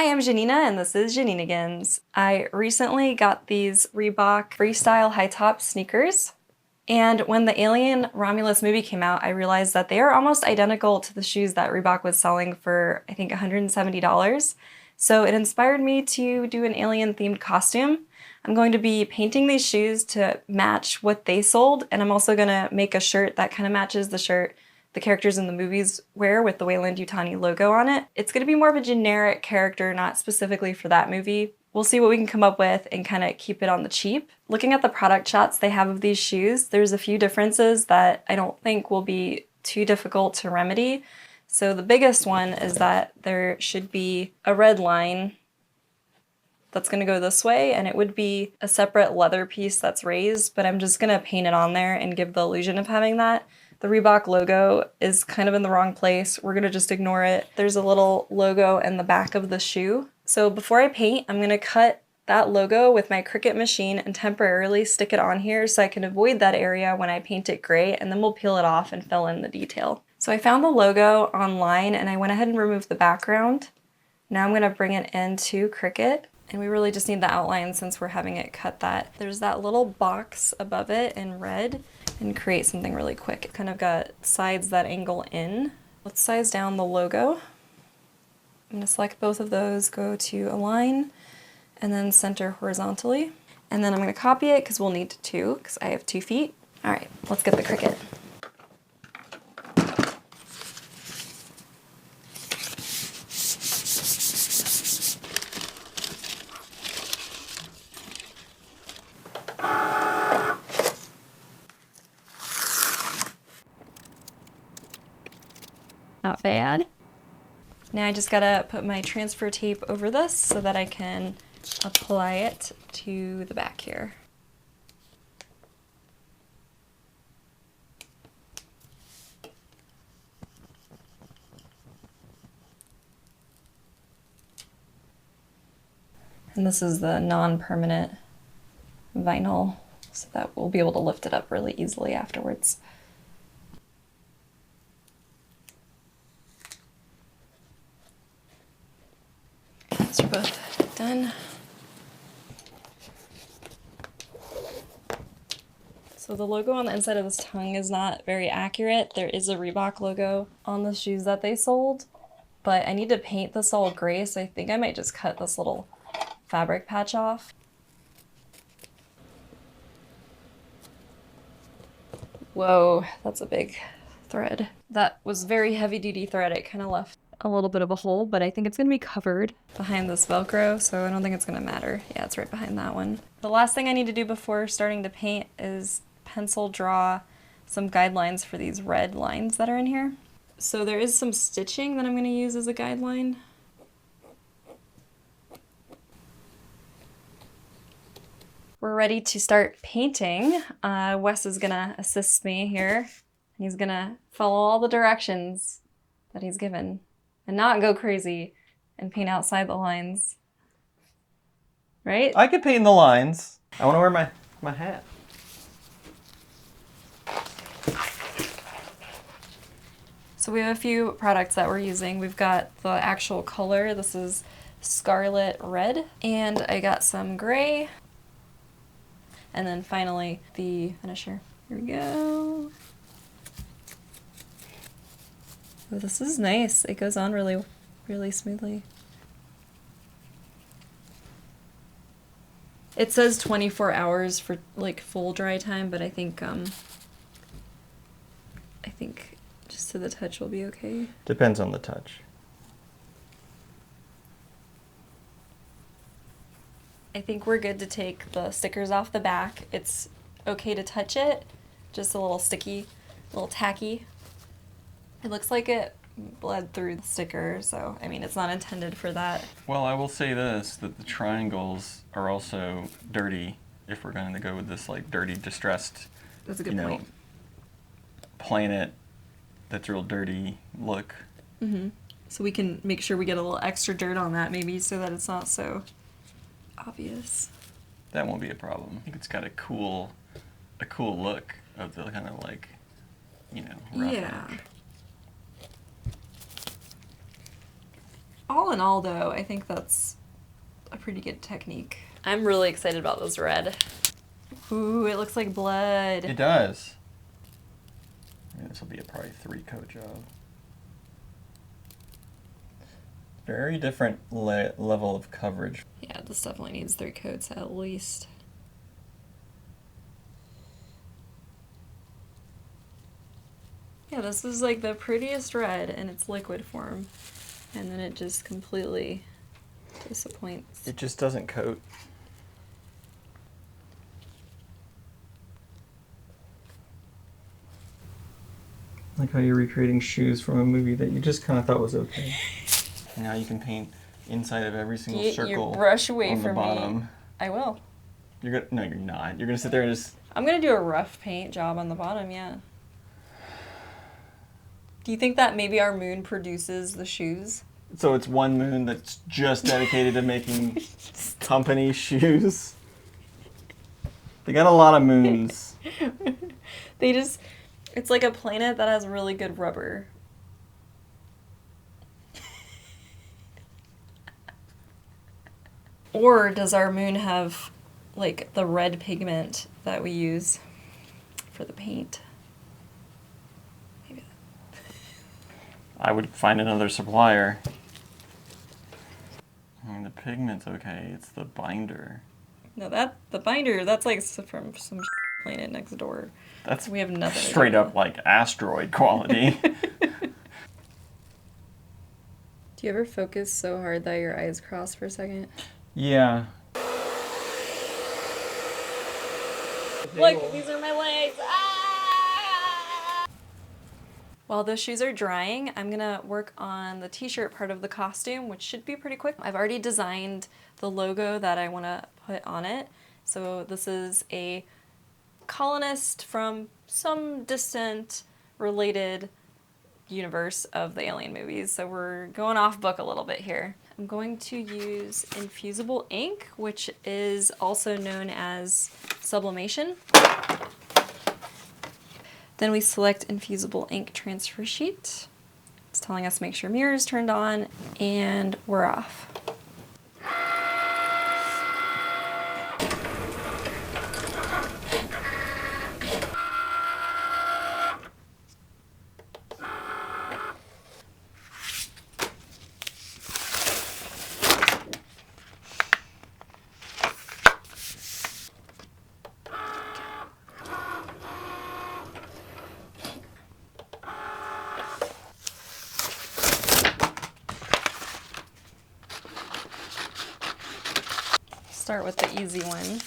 I'm Janina and this is Janinigans. I recently got these Reebok freestyle high top sneakers. And when the Alien Romulus movie came out, I realized that they are almost identical to the shoes that Reebok was selling for, I think, $170. So it inspired me to do an alien themed costume. I'm going to be painting these shoes to match what they sold, and I'm also going to make a shirt that kind of matches the shirt the characters in the movies wear with the Weyland-Yutani logo on it. It's going to be more of a generic character, not specifically for that movie. We'll see what we can come up with and kind of keep it on the cheap. Looking at the product shots they have of these shoes, there's a few differences that I don't think will be too difficult to remedy. So the biggest one is that there should be a red line that's going to go this way, and it would be a separate leather piece that's raised, but I'm just going to paint it on there and give the illusion of having that. The Reebok logo is kind of in the wrong place. We're going to just ignore it. There's a little logo in the back of the shoe. So before I paint, I'm going to cut that logo with my Cricut machine and temporarily stick it on here so I can avoid that area when I paint it gray, and then we'll peel it off and fill in the detail. So I found the logo online and I went ahead and removed the background. Now I'm going to bring it into Cricut, and we really just need the outline since we're having it cut that. There's that little box above it in red, and create something really quick. It kind of got sides that angle in. Let's size down the logo. I'm gonna select both of those, go to align, and then center horizontally. And then I'm gonna copy it because we'll need two, because I have 2 feet. All right, let's get the Cricut. Not bad. Now I just gotta put my transfer tape over this so that I can apply it to the back here. And this is the non-permanent vinyl, so that we'll be able to lift it up really easily afterwards. Those are both done. So the logo on the inside of this tongue is not very accurate. There is a Reebok logo on the shoes that they sold, but I need to paint this all gray, so I think I might just cut this little fabric patch off. Whoa, that's a big thread. That was very heavy duty thread. It kind of left a little bit of a hole, but I think it's gonna be covered behind this Velcro, so I don't think it's gonna matter. Yeah, it's right behind that one. The last thing I need to do before starting to paint is pencil draw some guidelines for these red lines that are in here. So there is some stitching that I'm gonna use as a guideline. We're ready to start painting. Wes is gonna assist me here. He's gonna follow all the directions that he's given and not go crazy and paint outside the lines. Right? I could paint the lines. I want to wear my hat. So we have a few products that we're using. We've got the actual color. This is Scarlet Red. And I got some gray. And then finally the finisher. Here we go. Oh, this is nice. It goes on really, really smoothly. It says 24 hours for like full dry time, but I think just to the touch will be okay. Depends on the touch. I think we're good to take the stickers off the back. It's okay to touch it, just a little sticky, a little tacky. It looks like it bled through the sticker, so I mean, it's not intended for that. Well, I will say this, that the triangles are also dirty if we're going to go with this like dirty, distressed, That's a good point. planet that's real dirty look. Mm-hmm. So we can make sure we get a little extra dirt on that maybe so that it's not so obvious. That won't be a problem. I think it's got a cool look of the kind of like, rough Yeah. edge. All in all, though, I think that's a pretty good technique. I'm really excited about this red. Ooh, it looks like blood. It does. I mean, this will be a probably 3-coat job. Very different level of coverage. Yeah, this definitely needs 3 coats at least. Yeah, this is like the prettiest red in its liquid form. And then it just completely disappoints. It just doesn't coat. Like how you're recreating shoes from a movie that you just kind of thought was okay. Now you can paint inside of every single circle. You brush away on the from bottom. me. I will. No, you're not. You're gonna sit there and just. I'm gonna do a rough paint job on the bottom, yeah. Do you think that maybe our moon produces the shoes? So it's one moon that's just dedicated to making company shoes. They got a lot of moons. It's like a planet that has really good rubber. Or does our moon have like the red pigment that we use for the paint? Maybe. I would find another supplier. I mean, the pigment's okay. It's the binder. No, the binder, that's like from some planet next door. That's We have nothing to do straight with up like asteroid quality. Do you ever focus so hard that your eyes cross for a second? Yeah. Look, these are my legs. Ah! While the shoes are drying, I'm gonna work on the t-shirt part of the costume, which should be pretty quick. I've already designed the logo that I wanna put on it. So this is a colonist from some distant related universe of the Alien movies. So we're going off book a little bit here. I'm going to use infusible ink, which is also known as sublimation. Then we select infusible ink transfer sheet. It's telling us make sure mirror is turned on, and we're off. Start with the easy one.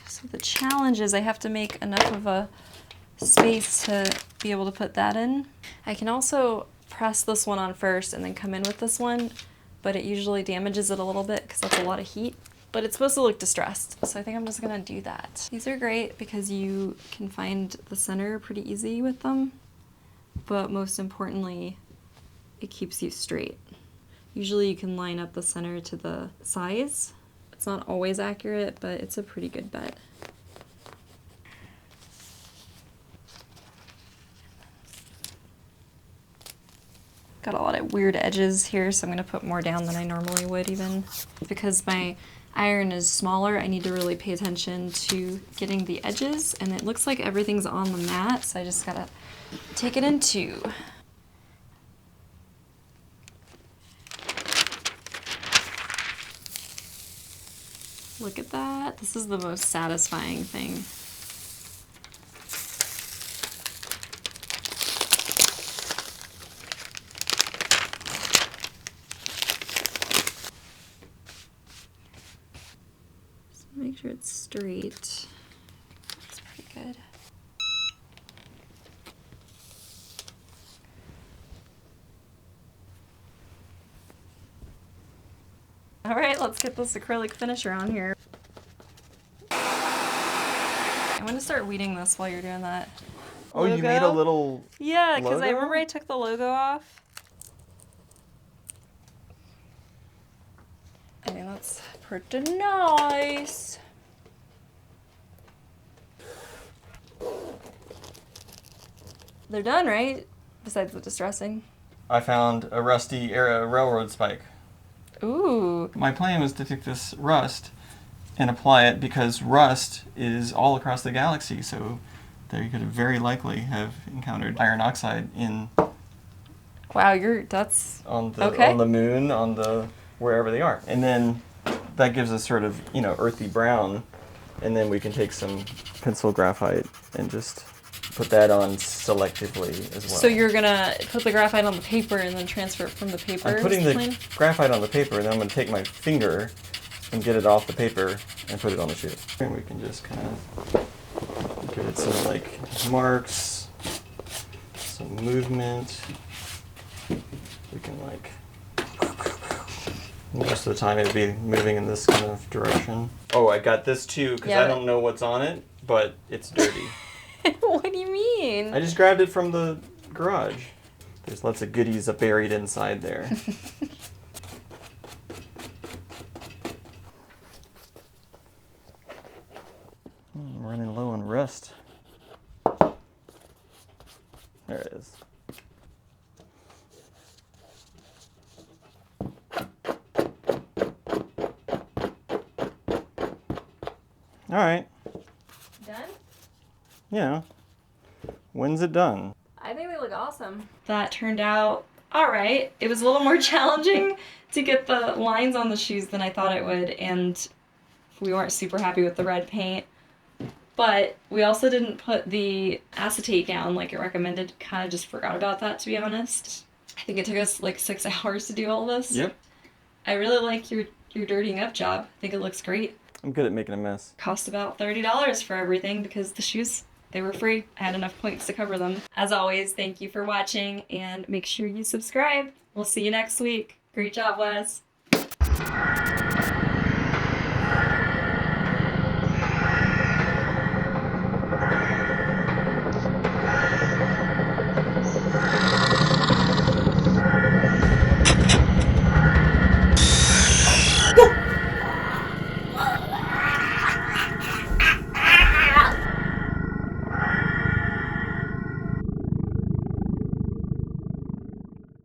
So the challenge is I have to make enough of a space to be able to put that in. I can also press this one on first and then come in with this one, but it usually damages it a little bit because that's a lot of heat. But it's supposed to look distressed, so I think I'm just gonna do that. These are great because you can find the center pretty easy with them, but most importantly, it keeps you straight. Usually you can line up the center to the size. It's not always accurate, but it's a pretty good bet. Got a lot of weird edges here, so I'm gonna put more down than I normally would even. Because my iron is smaller, I need to really pay attention to getting the edges, and it looks like everything's on the mat, so I just gotta take it in two. Look at that. This is the most satisfying thing. Make sure it's straight. That's pretty good. All right, let's get this acrylic finisher on here. I'm gonna start weeding this while you're doing that. Oh, you made a Logo? little. Yeah, because I logo? remember I took the logo off. I think that's pretty nice. They're done, right? Besides the distressing. I found a rusty railroad spike. Ooh. My plan was to take this rust and apply it because rust is all across the galaxy, so they could very likely have encountered iron oxide in Wow, that's on the okay. on the moon, on the wherever they are. And then that gives us sort of, earthy brown, and then we can take some pencil graphite and just put that on selectively as well. So you're gonna put the graphite on the paper and then transfer it from the paper? I'm putting the graphite on the paper, and then I'm going to take my finger and get it off the paper and put it on the shoe. And we can just kind of give it some marks, some movement. We can most of the time it'd be moving in this kind of direction. Oh, I got this too because I don't know what's on it, but it's dirty. What do you mean? I just grabbed it from the garage. There's lots of goodies buried inside there. I'm running low on rust. There it is. All right. Done? Yeah. When's it done? I think they look awesome. That turned out all right. It was a little more challenging to get the lines on the shoes than I thought it would, and we weren't super happy with the red paint. But we also didn't put the acetate down like it recommended. Kind of just forgot about that, to be honest. I think it took us like 6 hours to do all this. Yep. I really like your dirtying up job. I think it looks great. I'm good at making a mess. Cost about $30 for everything because the shoes, they were free. I had enough points to cover them. As always, thank you for watching and make sure you subscribe. We'll see you next week. Great job, Wes.